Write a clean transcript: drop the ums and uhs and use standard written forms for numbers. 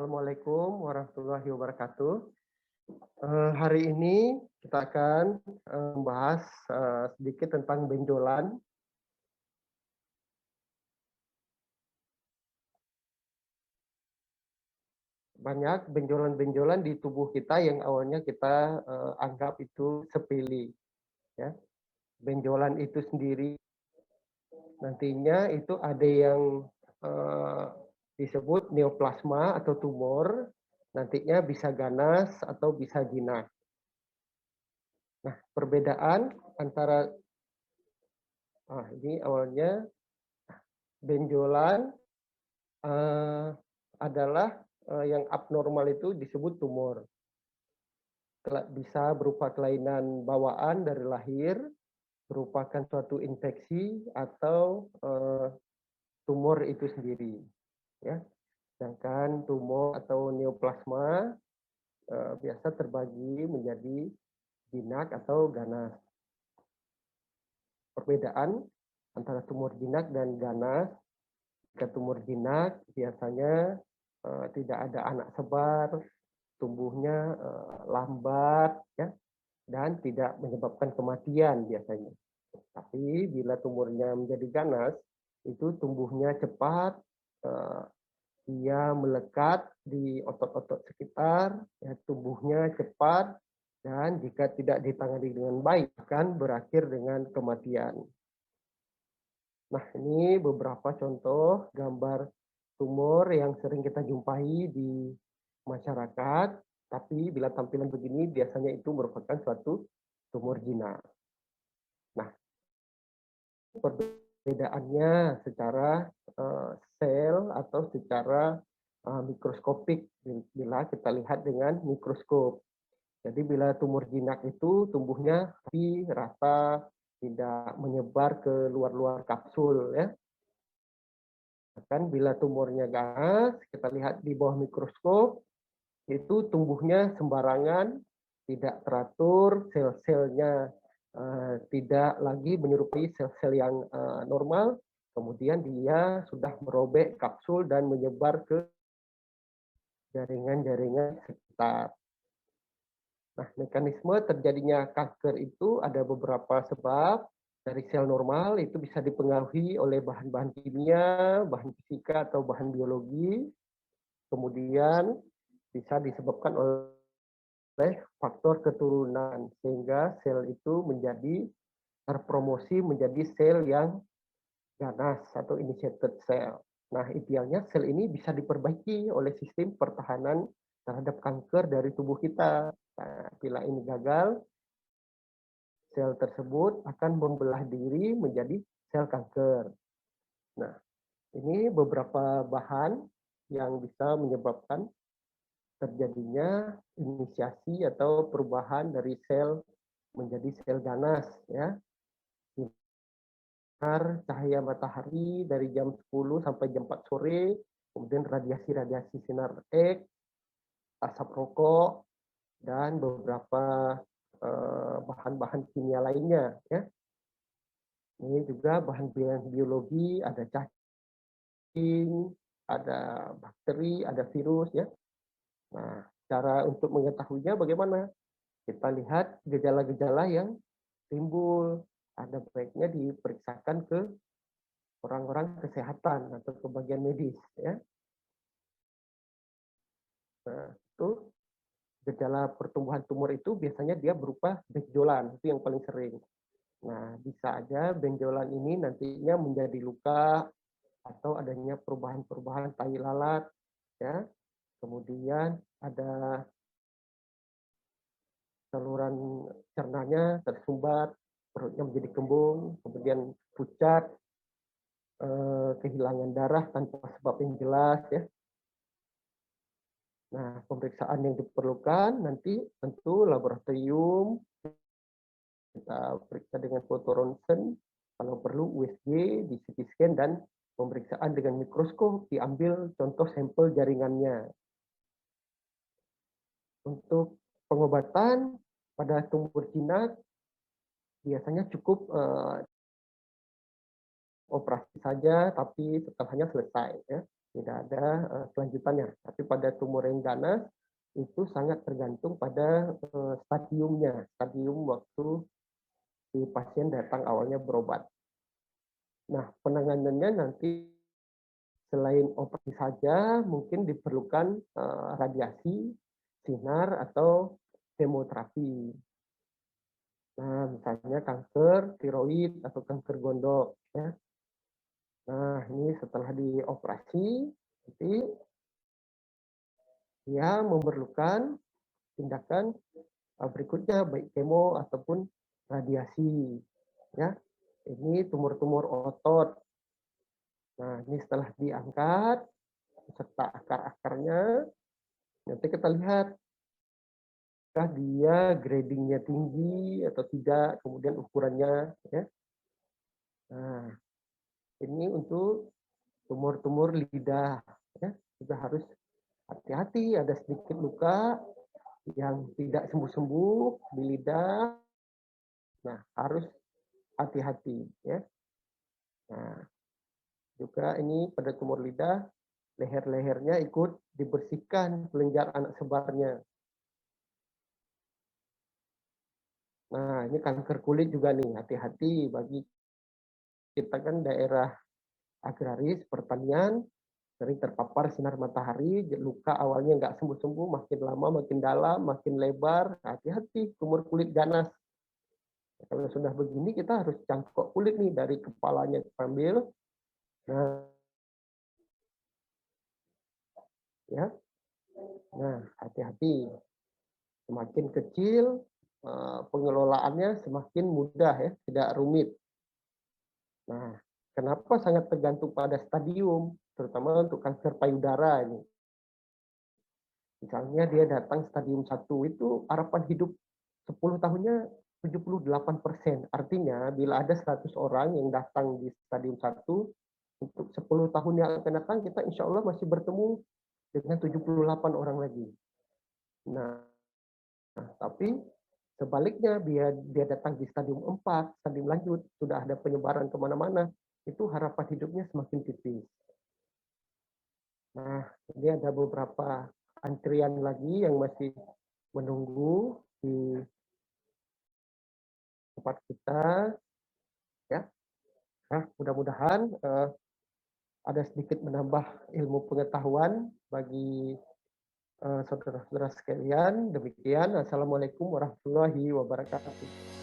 Assalamualaikum warahmatullahi wabarakatuh. Hari ini kita akan membahas sedikit tentang benjolan. Banyak benjolan-benjolan di tubuh kita yang awalnya kita anggap itu sepele. Ya. Benjolan itu sendiri nantinya itu ada yang disebut neoplasma atau tumor, nantinya bisa ganas atau bisa jinak. Nah, perbedaan antara ini awalnya benjolan adalah yang abnormal itu disebut tumor. Bisa berupa kelainan bawaan dari lahir, merupakan suatu infeksi atau tumor itu sendiri. Ya. Sedangkan tumor atau neoplasma biasa terbagi menjadi jinak atau ganas. Perbedaan antara tumor jinak dan ganas, jika tumor jinak biasanya tidak ada anak sebar, tumbuhnya lambat, ya, dan tidak menyebabkan kematian biasanya. Tapi bila tumornya menjadi ganas, itu tumbuhnya cepat, dia melekat di otot-otot sekitar, ya, tumbuhnya cepat, dan jika tidak ditangani dengan baik akan berakhir dengan kematian. Nah, ini beberapa contoh gambar tumor yang sering kita jumpai di masyarakat, tapi bila tampilan begini biasanya itu merupakan suatu tumor jinak. Nah, perbedaannya secara sel atau secara mikroskopik bila kita lihat dengan mikroskop. Jadi bila tumor jinak itu tumbuhnya rapi, rata, tidak menyebar ke luar-luar kapsul, ya. Bahkan bila tumornya ganas, kita lihat di bawah mikroskop, itu tumbuhnya sembarangan, tidak teratur, sel-selnya tidak lagi menyerupai sel-sel yang normal, kemudian dia sudah merobek kapsul dan menyebar ke jaringan-jaringan sekitar. Nah, mekanisme terjadinya kanker itu ada beberapa sebab. Dari sel normal itu bisa dipengaruhi oleh bahan-bahan kimia, bahan fisika atau bahan biologi. Kemudian bisa disebabkan oleh faktor keturunan sehingga sel itu menjadi terpromosi menjadi sel yang ganas atau initiated cell. Nah, idealnya sel ini bisa diperbaiki oleh sistem pertahanan terhadap kanker dari tubuh kita. Nah, bila ini gagal, sel tersebut akan membelah diri menjadi sel kanker. Nah, ini beberapa bahan yang bisa menyebabkan terjadinya inisiasi atau perubahan dari sel menjadi sel ganas, ya. Sinar cahaya matahari dari jam 10 sampai jam 4 sore, kemudian radiasi-radiasi sinar X, asap rokok, dan beberapa bahan-bahan kimia lainnya, ya. Ini juga bahan biologi, ada cacing, ada bakteri, ada virus, ya. Nah, cara untuk mengetahuinya bagaimana? Kita lihat gejala-gejala yang timbul. Ada baiknya diperiksakan ke orang-orang kesehatan atau ke bagian medis, ya. Nah, itu gejala pertumbuhan tumor itu biasanya dia berupa benjolan, itu yang paling sering. Nah, bisa aja benjolan ini nantinya menjadi luka atau adanya perubahan-perubahan tai lalat, ya. Kemudian ada saluran cernanya tersumbat, perutnya menjadi kembung, kemudian pucat, kehilangan darah tanpa sebab yang jelas, ya. Nah, pemeriksaan yang diperlukan nanti tentu laboratorium, kita periksa dengan foto ronsen, kalau perlu USG, di CT scan, dan pemeriksaan dengan mikroskop, diambil contoh sampel jaringannya. Untuk pengobatan pada tumor jinak, biasanya cukup operasi saja, tapi setelahnya selesai, ya. tidak ada kelanjutannya. Tapi pada tumor yang ganas itu sangat tergantung pada stadiumnya, stadium waktu si pasien datang awalnya berobat. Nah, penanganannya nanti selain operasi saja, mungkin diperlukan radiasi, sinar, atau kemoterapi. Nah, misalnya kanker tiroid atau kanker gondok. Ya. Nah, ini setelah dioperasi, nanti dia memerlukan tindakan berikutnya, baik kemo ataupun radiasi. Ya, ini tumor-tumur otot. Nah, ini setelah diangkat, serta akar-akarnya, nanti kita lihat apakah dia gradingnya tinggi atau tidak, kemudian ukurannya. Ya. Nah, ini untuk tumor-tumor lidah. Ya. Juga harus hati-hati, ada sedikit luka yang tidak sembuh-sembuh di lidah. Nah, harus hati-hati. Ya. Nah, juga ini pada tumor lidah, leher-lehernya ikut dibersihkan kelenjar anak sebarnya. Nah, ini kanker kulit juga nih, hati-hati bagi kita kan daerah agraris, pertanian, sering terpapar sinar matahari, luka awalnya nggak sembuh-sembuh, makin lama makin dalam, makin lebar, hati-hati tumor kulit ganas. Kalau sudah begini kita harus cangkok kulit nih dari kepalanya ambil. Nah, ya. Nah, hati-hati. Semakin kecil pengelolaannya semakin mudah ya, tidak rumit. Nah, kenapa sangat tergantung pada stadium, terutama untuk kanker payudara ini. Misalnya dia datang stadium 1 itu harapan hidup 10 tahunnya 78%. Artinya bila ada 100 orang yang datang di stadium 1, untuk 10 tahun yang akan datang kita insya Allah masih bertemu dengan 78 orang lagi. Nah, tapi sebaliknya dia datang di stadium 4, stadium lanjut, sudah ada penyebaran kemana-mana, itu harapan hidupnya semakin tipis. Nah, ini ada beberapa antrian lagi yang masih menunggu di tempat kita, ya. Nah, mudah-mudahan ada sedikit menambah ilmu pengetahuan bagi saudara-saudara sekalian. Demikian, Assalamualaikum warahmatullahi wabarakatuh.